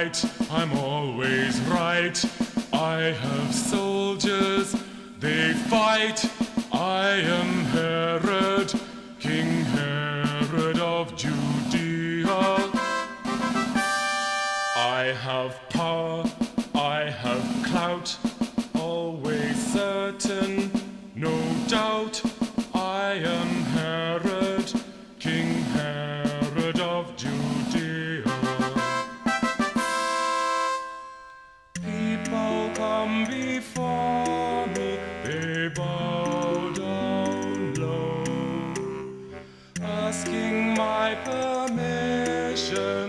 right, I'm always right. I have soldiers, they fight. I am Herod, King Herod of Judea. I have power, I have clout, always certain, no doubt. I am Herod, King Herod of Judea. People come before me, they bow down low, asking my permission